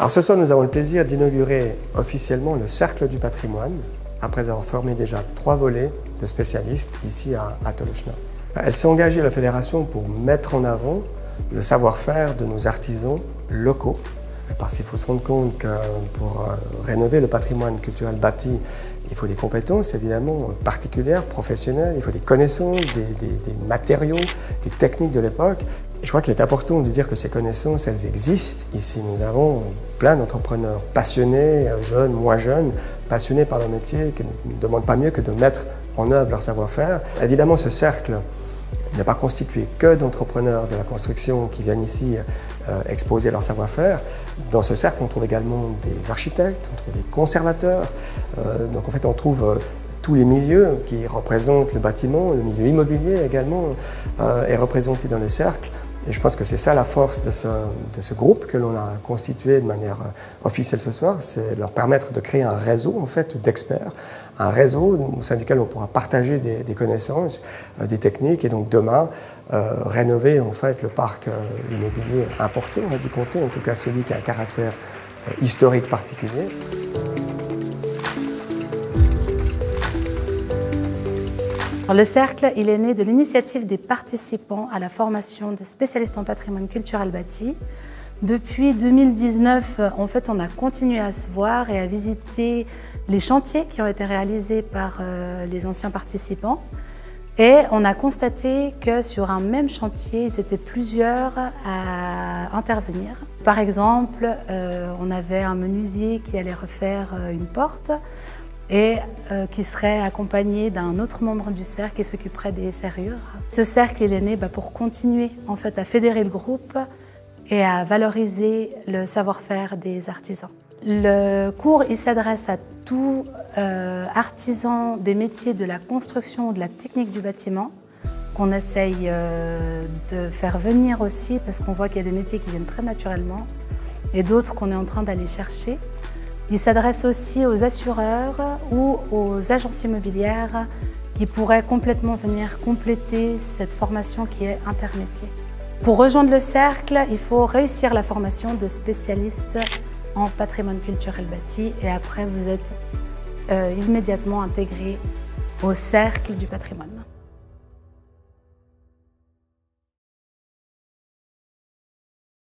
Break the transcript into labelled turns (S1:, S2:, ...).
S1: Alors ce soir, nous avons le plaisir d'inaugurer officiellement le Cercle du patrimoine, après avoir formé déjà 3 volets de spécialistes ici à Tolochenaz. Elle s'est engagée, la Fédération, pour mettre en avant le savoir-faire de nos artisans locaux, parce qu'il faut se rendre compte que pour rénover le patrimoine culturel bâti, il faut des compétences évidemment particulières, professionnelles, il faut des connaissances, des matériaux, des techniques de l'époque. Je crois qu'il est important de dire que ces connaissances, elles existent. Ici, nous avons plein d'entrepreneurs passionnés, jeunes, moins jeunes, passionnés par leur métier, qui ne demandent pas mieux que de mettre en œuvre leur savoir-faire. Évidemment, ce cercle n'est pas constitué que d'entrepreneurs de la construction qui viennent ici exposer leur savoir-faire. Dans ce cercle, on trouve également des architectes, on trouve des conservateurs. Donc en fait, on trouve tous les milieux qui représentent le bâtiment, le milieu immobilier également est représenté dans le cercle. Et je pense que c'est ça la force de ce groupe que l'on a constitué de manière officielle ce soir, c'est leur permettre de créer un réseau en fait d'experts, un réseau au sein duquel on pourra partager des connaissances, des techniques et donc demain rénover en fait le parc immobilier important du comté, en tout cas celui qui a un caractère historique particulier.
S2: Le Cercle, il est né de l'initiative des participants à la formation de spécialistes en patrimoine culturel bâti. Depuis 2019, en fait, on a continué à se voir et à visiter les chantiers qui ont été réalisés par les anciens participants. Et on a constaté que sur un même chantier, ils étaient plusieurs à intervenir. Par exemple, on avait un menuisier qui allait refaire une porte et qui serait accompagné d'un autre membre du cercle qui s'occuperait des serrures. Ce cercle il est né pour continuer en fait, à fédérer le groupe et à valoriser le savoir-faire des artisans. Le cours s'adresse à tout artisan des métiers de la construction ou de la technique du bâtiment qu'on essaye de faire venir aussi parce qu'on voit qu'il y a des métiers qui viennent très naturellement et d'autres qu'on est en train d'aller chercher. Il s'adresse aussi aux assureurs ou aux agences immobilières qui pourraient complètement venir compléter cette formation qui est intermétier. Pour rejoindre le cercle, il faut réussir la formation de spécialistes en patrimoine culturel bâti et après vous êtes immédiatement intégré au cercle du patrimoine.